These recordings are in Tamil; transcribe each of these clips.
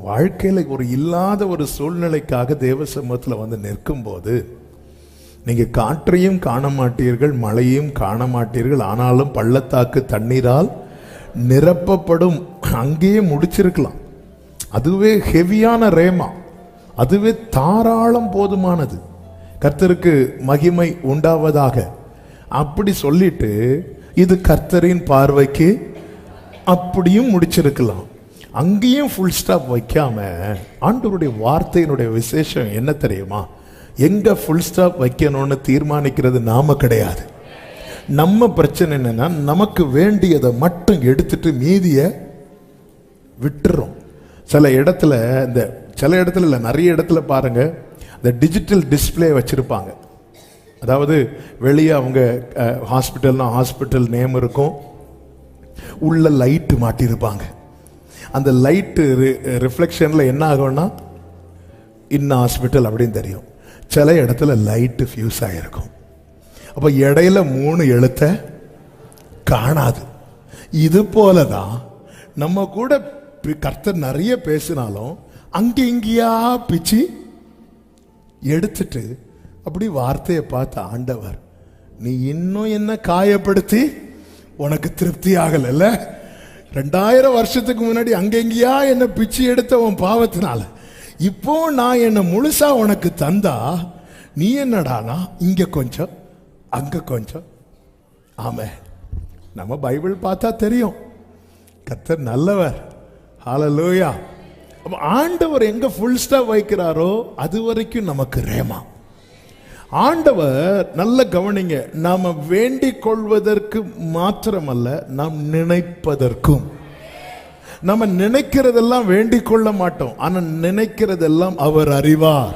வாழ்க்கையில ஒரு இல்லாத ஒரு சூழ்நிலைக்காக தேவ சமூகத்தில் வந்து நிற்கும் போது நீங்க காற்றையும் காண மாட்டீர்கள், மழையும் காண மாட்டீர்கள், ஆனாலும் பள்ளத்தாக்கு தண்ணீரால் நிரப்பப்படும். அங்கேயே முடிச்சிருக்கலாம். அதுவே ஹெவியான ரேமா, அதுவே தாராளம் போதுமானது. கர்த்தருக்கு மகிமை உண்டாவதாக அப்படி சொல்லிட்டு இது கர்த்தரின் பார்வைக்கு அப்படியும் முடிச்சிருக்கலாம். அங்கேயும் ஃபுல் ஸ்டாப் வைக்காம ஆண்டவருடைய வார்த்தையினுடைய விசேஷம் என்ன தெரியுமா? எங்க ஃபுல் ஸ்டாப் வைக்கணும்னு தீர்மானிக்கிறது நாம கிடையாது. நம்ம பிரச்சனை என்னன்னா, நமக்கு வேண்டியதை மட்டும் எடுத்துட்டு மீதியை விட்டுறோம். சில இடத்துல இல்லை, நிறைய இடத்துல பாருங்க, இந்த டிஜிட்டல் டிஸ்பிளே வச்சிருப்பாங்க. அதாவது வெளியே அவங்க ஹாஸ்பிட்டல்னா ஹாஸ்பிட்டல் நேம் இருக்கும், உள்ள லைட்டு மாட்டியிருப்பாங்க. அந்த லைட்டு ரிஃப்ளெக்ஷன்ல என்ன ஆகும்னா இன்ன ஹாஸ்பிட்டல் அப்படின்னு தெரியும். சில இடத்துல லைட்டு ஃபியூஸ் ஆகிருக்கும். அப்போ இடையில 3 எழுத்த காணாது. இது போலதான் நம்ம கூட கர்த்தர் நிறைய பேசினாலும் அங்க இங்கேயா பிச்சு எடுத்துட்டு அப்படி வார்த்தையை பார்த்த ஆண்டவர், நீ இன்னும் என்ன காயப்படுத்தி உனக்கு திருப்தி ஆகல. 2000 வருஷத்துக்கு முன்னாடி அங்கெங்கயா என்ன பிச்சு எடுத்த உன் பாவத்தினால இப்போ நான் என்ன முழுசா உனக்கு தந்தா நீ என்னடானா இங்க கொஞ்சம் அங்க கொஞ்சம். ஆமே, நம்ம பைபிள் பார்த்தா தெரியும் கர்த்தர் நல்லவர். ஹல்லேலூயா. ஆண்டவர் எங்க ஃபுல் ஸ்டாப் வைக்கிறாரோ அது வரைக்கும் நமக்கு ரேமா. ஆண்டவர் நல்ல கவனிங்க, நாம வேண்டிக் கொள்வதற்கு மாத்திரமல்ல, நாம் நினைப்பதற்கும். நம்ம நினைக்கிறதெல்லாம் வேண்டிக் கொள்ள மாட்டோம், ஆனா நினைக்கிறதெல்லாம் அவர் அறிவார்.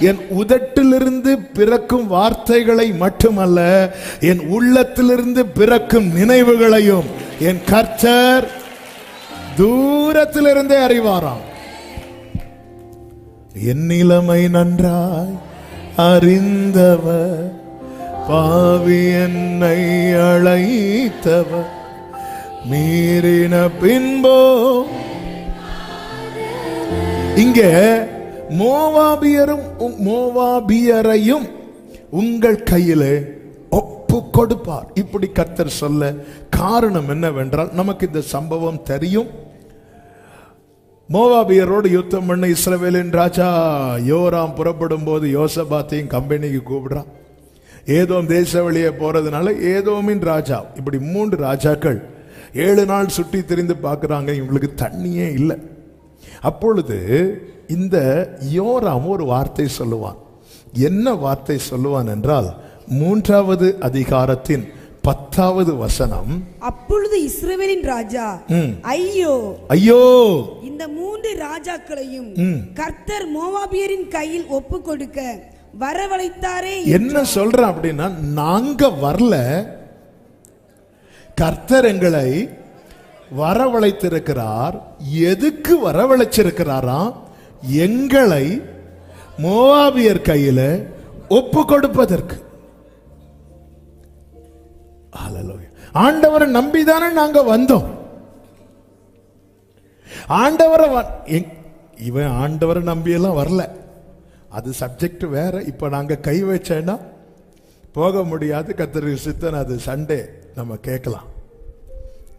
என் உதட்டிலிருந்து பிறக்கும் வார்த்தைகளை மட்டுமல்ல, என் உள்ளத்திலிருந்து பிறக்கும் நினைவுகளையும் என் கர்த்தர் தூரத்திலிருந்தே அறிவாராம். என் நிலைமை நன்றாய் அறிந்தவர், பாவி என்னை அழைத்தவர், மீறின பின்போ. இங்க மோவாபியரையும் உங்கள் கையிலே ஒப்பு கொடுப்பார். இப்படி கர்த்தர் சொல்ல காரணம் என்னவென்றால், நமக்கு இந்த சம்பவம் தெரியும். மோவாபியரோடு யுத்தம் பண்ண இஸ்ரவேலின் ராஜா யோராம் புறப்படும் போது யோசபாத்தையும் கம்பெனிக்கு கூப்பிடுறான். ஏதோம் தேச வழியே போறதுனால ஏதோமின் ராஜா, இப்படி 3 ராஜாக்கள் 7 நாள் சுற்றி திரிந்து பார்க்குறாங்க, இவங்களுக்கு தண்ணியே இல்லை. அப்பொழுது இந்த யோராம் ஒரு வார்த்தை சொல்லுவான். என்ன வார்த்தை சொல்லுவான் என்றால், 3வது அதிகாரத்தின் 10வது வசனம். அப்பொழுது இஸ்ரவேலின் ராஜா, ஐயோ ஐயோ, இந்த 3 ராஜாக்களையும் கர்த்தர் மோவாபியரின் கையில் ஒப்பு கொடுக்க வரவழைத்தாரே. என்ன சொல்றான் அப்படின்னா, நாங்க வரல, கர்த்தர் எங்களை வரவழைத்திருக்கிறார். எதுக்கு வரவழைச்சிருக்கிறாராம்? எங்களை மோவாபியர் கையில ஒப்பு கொடுப்பதற்கு. ஆண்டவரை நம்பிதானே நாங்க வந்தோம். ஆண்டவரை இவன் ஆண்டவரை நம்பியெல்லாம் வரல, அது சப்ஜெக்ட் வேற. இப்ப நாங்க கை வச்சேன்னா போக முடியாது, கர்த்தருக்கு சித்தம், அது சண்டே நம்ம கேட்கலாம்.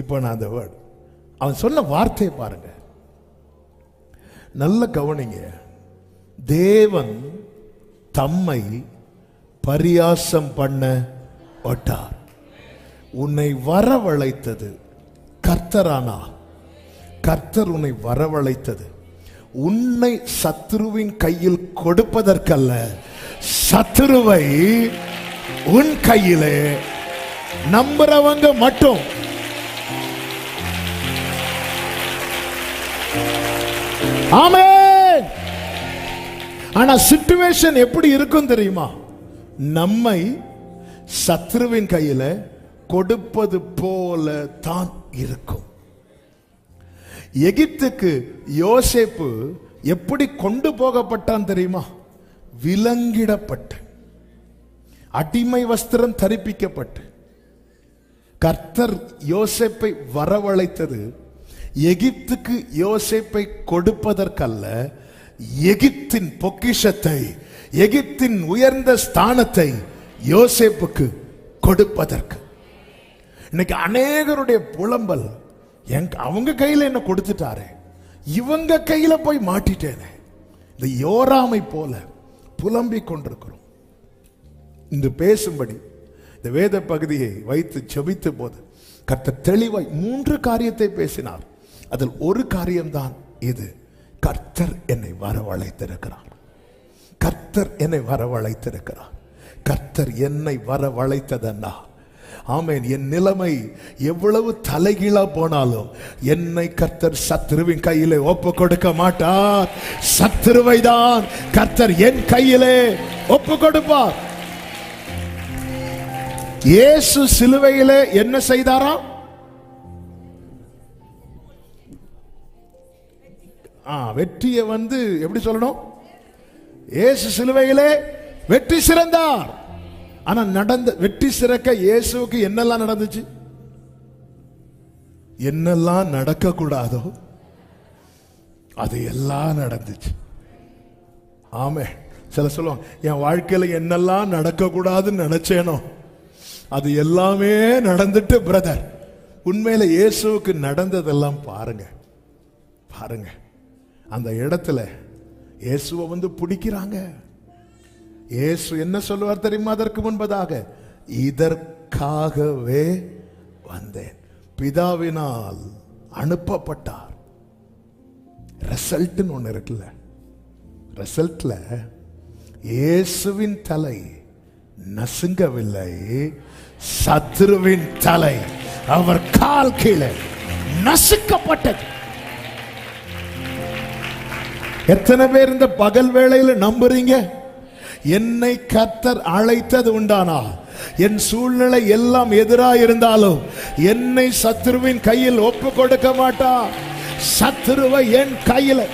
இப்போ நான் அந்த வேர்ட், அவன் சொன்ன வார்த்தையை பாருங்க, நல்ல கவனிங்க. தேவன் தம்மை பரியாசம் பண்ண ஒட்டார். உன்னை வரவழைத்தது கர்த்தரானா? கர்த்தர் உன்னை வரவழைத்தது உன்னை சத்துருவின் கையில் கொடுப்பதற்கல்ல, சத்துருவை உன் கையிலே நம்புறவங்க மட்டும். ஆமென். ஆனா சிச்சுவேஷன் எப்படி இருக்கும் தெரியுமா? நம்மை சத்துருவின் கையில கொடுப்பது போல தான் இருக்கும். எகிப்துக்கு யோசேப்பு எப்படி கொண்டு போகப்பட்டான் தெரியுமா? விலங்கிடப்பட்டு, அடிமை வஸ்திரம் தரிப்பிக்கப்பட்டு. கர்த்தர் யோசேப்பை வரவழைத்தது எகிப்துக்கு யோசேப்பை கொடுப்பதற்கல்ல, எகிப்தின் பொக்கிஷத்தை, எகிப்தின் உயர்ந்த ஸ்தானத்தை யோசேப்புக்கு கொடுப்பதற்கு. இன்னைக்கு அநேகருடைய புலம்பல், அவங்க கையில என்ன கொடுத்துட்டாரு, இவங்க கையில போய் மாட்டிட்டேனே. இந்த யோராமை போல புலம்பிக் கொண்டிருக்கிறோம். இன்று பேசும்படி இந்த வேத பகுதியை வைத்து செபித்த போது கர்த்தர் தெளிவாய் 3 காரியத்தை பேசினார். அதில் ஒரு காரியம்தான் இது. கர்த்தர் என்னை வரவழைத்திருக்கிறார். கர்த்தர் என்னை வரவழைத்திருக்கிறார். கர்த்தர் என்னை வரவழைத்ததன்னா, ஆமென், என் நிலைமை எவ்வளவு தலைகீழா போனாலும் என்னை கர்த்தர் சத்துருவின் கையிலே ஒப்பு கொடுக்க மாட்டார். சத்துருவை தான் கர்த்தர் என் கையிலே ஒப்பு கொடுப்பார். இயேசு சிலுவையிலே என்ன செய்தாரா? வெற்றியை எப்படி சொல்லணும்? இயேசு சிலுவையிலே வெற்றி சிறந்தார். ஆனா நடந்த வெற்றி சிறக்க இயேசுவுக்கு என்னெல்லாம் நடந்துச்சு? என்னெல்லாம் நடக்க கூடாதோ அது எல்லாம் நடந்துச்சு. ஆமே. சில சொல்லுவாங்க, என் வாழ்க்கையில என்னெல்லாம் நடக்க கூடாதுன்னு நினைச்சேனோ அது எல்லாமே நடந்துட்டு பிரதர். உண்மையில இயேசுவுக்கு நடந்ததெல்லாம் பாருங்க, பாருங்க. அந்த இடத்துல இயேசுவை பிடிக்கிறாங்க. இயேசு என்ன சொல்லுவார் தெரியுமா? அதற்கு முன்பதாக, இதற்காகவே வந்தேன், பிதாவினால் அனுப்பப்பட்டார். ரிசல்ட்னு ஒண்ணு இருக்குல்ல, ரிசல்ட்ல இயேசுவின் தலை நசுங்கவில்லை, சத்துருவின் தலை அவர் கால் கீழே நசுக்கப்பட்டது. எத்தனை பேர் இந்த பகல் வேளையில நம்புறீங்க? என்னை கர்த்தர் அழைத்தது உண்டானா, என் சூழ்நிலை எல்லாம் எதிராக இருந்தாலும் என்னை சத்துருவின் கையில் ஒப்பு கொடுக்க மாட்டா. சத்துருவை என் கையில்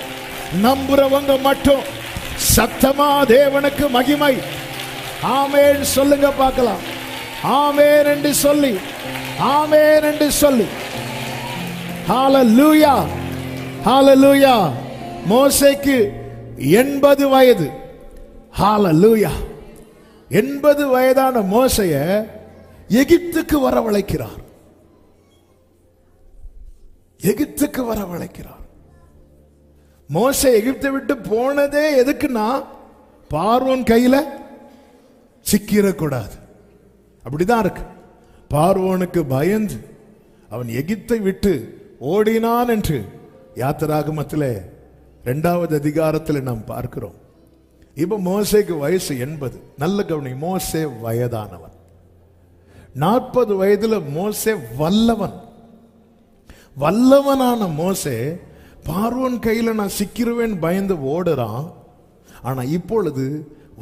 நம்புறவங்க மட்டும் சத்தமா தேவனுக்கு மகிமை ஆமென் சொல்லுங்க பார்க்கலாம். ஆமென் என்று சொல்லி, ஆமென் என்று சொல்லி. ஹalleluya, ஹalleluya. மோசேக்கு 80 வயது. ஹalleluya. 80 வயதான மோசேயை எகிப்துக்கு வரவழைக்கிறார். எகிப்துக்கு வரவழைக்கிறார். மோசே எகிப்தை விட்டு போனதே எதுக்குன்னா, பார்வோன் கையில சிக்கிடக்கூடாது. அப்படிதான் இருக்கு. பார்வோனுக்கு பயந்து அவன் எகிப்தை விட்டு ஓடினான் என்று யாத்திராகமத்திலே 2வது அதிகாரத்தில் நாம் பார்க்கிறோம். இப்ப மோசேக்கு வயசு 80. நல்ல கவனி, மோசே வயதானவன். 40 வயதுல மோசே வல்லவன். வல்லவனான மோசே பார்வோன் கையில நான் சிக்கிருவேன் பயந்து ஓடுறான். ஆனா இப்பொழுது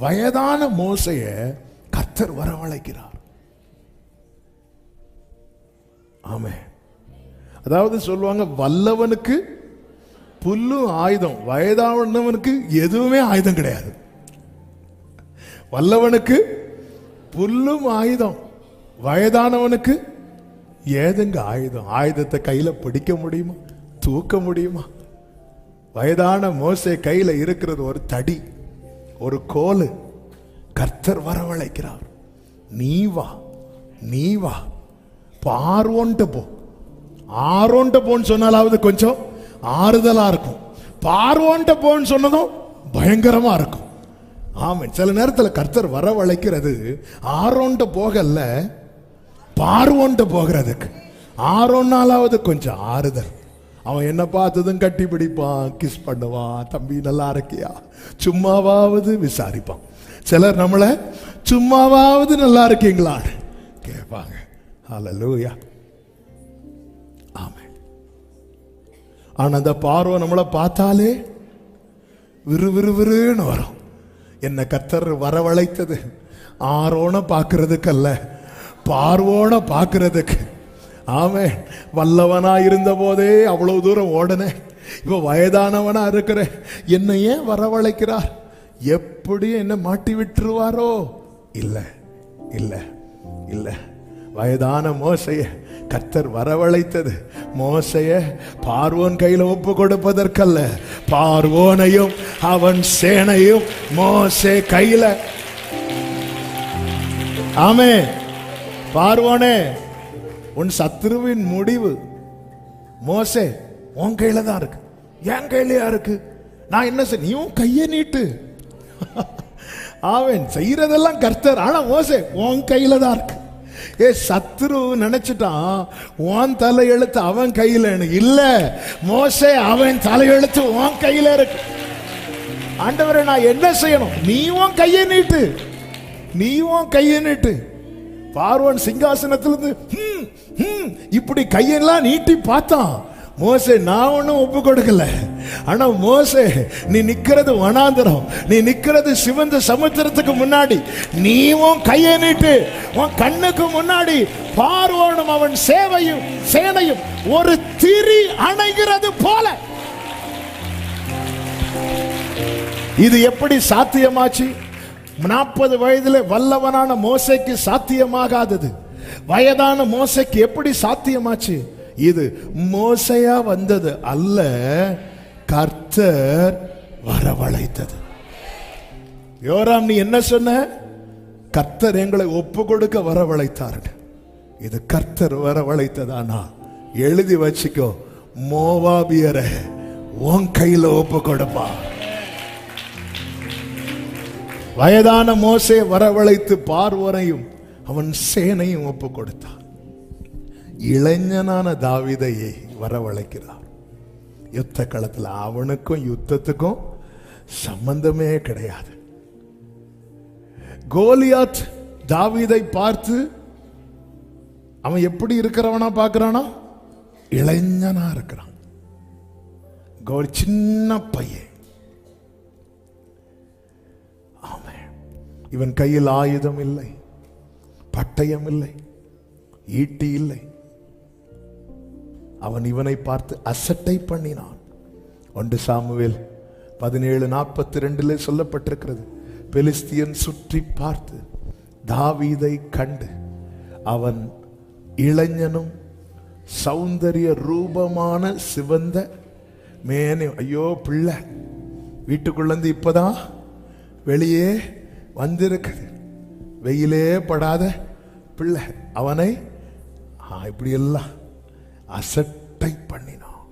வயதான மோசைய கர்த்தர் வரவழைக்கிறார். ஆமே. அதாவது சொல்லுவாங்க, வல்லவனுக்கு புல்லும் ஆயுதம், வயதானவனுக்கு எதுவுமே ஆயுதம் கிடையாது. வல்லவனுக்கு புல்லும் ஆயுதம், வயதானவனுக்கு ஏதுங்க ஆயுதம்? ஆயுதத்தை கையில பிடிக்க முடியுமா? தூக்க முடியுமா? வயதான மோசே கையில இருக்கிறது ஒரு தடி, ஒரு கோலு. கர்த்தர் வரவழைக்கிறார். நீ வா, நீ வா, பார்வோன்ட்டு போ. ஆரோன்ட்டு போன்னு சொன்னாலாவது கொஞ்சம் ஆறுதலா இருக்கும். பார்வோன்ட்டு போன்னு சொன்னதும் பயங்கரமா இருக்கும். ஆமென். சில நேரத்தில் கர்த்தர் வரவழைக்கிறது ஆரோன்ட்டு போகல, பார்வோன்ட்டு போகிறதுக்கு. ஆரோன்னாலாவது கொஞ்சம் ஆறுதல். அவன் என்ன பார்த்ததும் கட்டி பிடிப்பான், கிஸ் பண்ணுவான், தம்பி நல்லா இருக்கியா, சும்மாவாவது விசாரிப்பான். சிலர் நம்மளை சும்மாவாவது நல்லா இருக்கீங்களான்னு கேட்பாங்க. ஹல்லேலூயா. ஆமென். ஆனா அந்த பார்வை நம்மளை பார்த்தாலே விறுவிறுவிறுன்னு வரும். என்ன கர்த்தர் வரவழைத்தது ஆரோன பார்க்கறதுக்கு அல்ல, பார்வோன பார்க்கறதுக்கு. ஆமே. வல்லவனா இருந்த போதே அவ்வளவு தூரம் ஓடனே, இப்ப வயதானவனா இருக்கிற என்னை ஏன் வரவழைக்கிறார்? எப்படி என்ன மாட்டி விட்டுருவாரோ? இல்ல இல்ல இல்ல. வயதான மோசைய கர்த்தர் வரவழைத்தது மோசைய பார்வோன் கையில ஒப்பு கொடுப்பதற்கல்ல, பார்வோனையும் அவன் சேனையும் மோசே கையில. ஆமே. பார்வோனே, உன் சத்துருவின் முடிவு மோசே உன் கையில தான் இருக்கு, என் கையிலயா இருக்கு. நான் என்ன செய்ய, நீயும் கையை நீட்டு. அவன் செய்யறதெல்லாம் கர்த்தர், ஆனா மோசே உன் கையில தான் இருக்கு. சத்துரு நினைச்சிட்டான் உன் தலையெழுத்து அவன் கையில இல்ல, மோசே அவன் தலையெழுத்து உன் கையில இருக்கு. ஆண்டவரே நான் என்ன செய்யணும், நீ உன் கையை நீட்டு, நீ உன் கையை நீட்டு. பார்வோன் சிங்காசனத்திலிருந்து இப்படி கையெல்லாம் நீட்டி பார்த்தான். மோசே நான் ஒன்னும் ஒப்பு கொடுக்கல, ஆனா மோசே நீ நிக்கிறது வனாந்தரம், நீ நிக்கிறது சிவந்த சமுத்திரத்துக்கு முன்னாடி, நீ உன் கையை நீட்டு. உன் கண்ணுக்கு முன்னாடி பார்வோனும் அவன் சேவையும் சேனையும் ஒரு திரி அணைகிறது போல. இது எப்படி சாத்தியமாச்சு? 40 வயதிலே வல்லவனான மோசேக்கு சாத்தியமாகாதது வயதான மோசேக்கு எப்படி சாத்தியமாச்சு? இது மோசையா வந்தது அல்ல, கர்த்தர் வரவழைத்தது. யோராம் நீ என்ன சொன்ன? கர்த்தர் எங்களை ஒப்பு கொடுக்க வரவழைத்தார்கள். இது கர்த்தர் வரவழைத்ததானா? எழுதி வச்சுக்கோ, மோவாபியரை உன் கையில ஒப்பு கொடுப்பா. வயதான மோசே வரவழைத்து பார்வோனையும் அவன் சேனையும் ஒப்பு கொடுத்தான். இளைஞனான தாவீதை வரவழைக்கிறார். யுத்த களத்தில் அவனுக்கும் யுத்தத்துக்கும் சம்பந்தமே கிடையாது. கோலியாத் தாவீதை பார்த்து அவன் எப்படி இருக்கிறவனா பார்க்கிறானா? இளைஞனா இருக்கிறான். சின்ன பையன். இவன் கையில் ஆயுதம் இல்லை, பட்டயம் இல்லை, ஈட்டி இல்லை. அவன் இவனை பார்த்து அசட்டை பண்ணினான். 1 சாமுவேல் 17:42 சொல்லப்பட்டிருக்கிறது. பெலிஸ்தியன் சுற்றி பார்த்து தாவீதை கண்டு அவன் இளைஞனும் சௌந்தரிய ரூபமான சிவந்த மேனே, ஐயோ பிள்ளை வீட்டுக்குள்ளந்து இப்பதான் வெளியே வந்திருக்குது, வெயிலே படாத பிள்ளை, அவனை இப்படி எல்லாம் அசட்டை பண்ணினான்.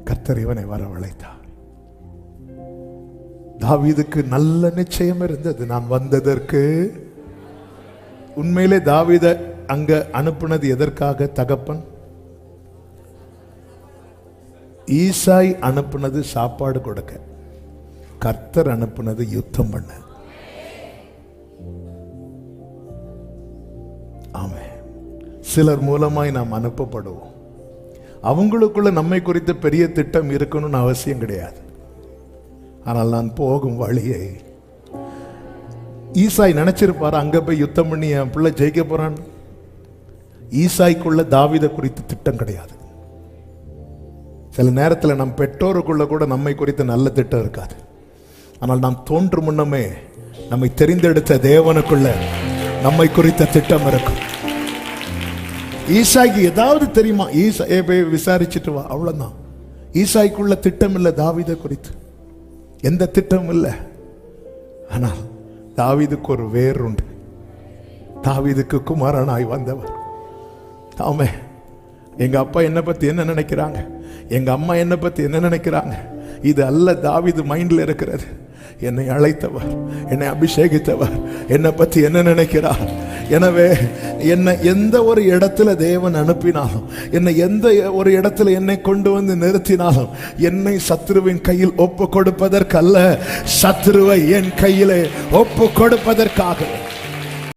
கர்த்தர் இவனை வரவழைத்தார். தாவீதுக்கு நல்ல நிச்சயம் இருந்தது, நான் வந்ததற்கு. உண்மையிலே தாவீதை அங்க அனுப்புனது எதற்காக? தகப்பன் ஈசாய் அனுப்புனது சாப்பாடு கொடுக்க, கர்த்தர் அனுப்புனது யுத்தம் பண்ண. ஆமே. சிலர் மூலமாய் நாம் அனுப்பப்படுவோம். அவங்களுக்குள்ள நம்மை குறித்த பெரிய திட்டம் இருக்கணும்னு அவசியம் கிடையாது. ஆனால் நான் போகும் வழியை ஈசாய் நினைச்சிருப்பாரு, அங்க போய் யுத்தம் பண்ணி என் பிள்ளை ஜெயிக்க போறான். ஈசாய்க்குள்ள தாவீதை குறித்த திட்டம் கிடையாது. சில நேரத்தில் நம் பெற்றோருக்குள்ள கூட நம்மை குறித்த நல்ல திட்டம் இருக்காது. ஆனால் நாம் தோன்றும் முன்னமே நம்மை தெரிந்தெடுத்த தேவனுக்குள்ள நம்மை குறித்த திட்டம் இருக்கும். ஈசாய்க்கு ஏதாவது தெரியுமா? ஈசாயை போய் விசாரிச்சுட்டு வா, அவ்வளவுதான். ஈசாய்க்குள்ள திட்டம் இல்லை தாவீதை குறித்து, எந்த திட்டமும் இல்லை. ஆனால் தாவீதுக்கு ஒரு வேர் உண்டு. தாவீதுக்கு குமாரனாய் வந்தவர். ஆமே. எங்க அப்பா என்னை பத்தி என்ன நினைக்கிறாங்க, எங்க அம்மா என்னை பத்தி என்ன நினைக்கிறாங்க, இது அல்ல தாவீது மைண்ட்ல இருக்கிறது. என்னை அழைத்தவர், என்னை அபிஷேகித்தவர் என்னை பத்தி என்ன நினைக்கிறார். எனவே என்னை எந்த ஒரு இடத்துல தேவன் அனுப்பினாலும், என்னை எந்த ஒரு இடத்துல என்னை கொண்டு வந்து நிறுத்தினாலும், என்னை சத்துருவின் கையில் ஒப்பு கொடுப்பதற்கல்ல, சத்துருவை என் கையிலே ஒப்பு கொடுப்பதற்காக.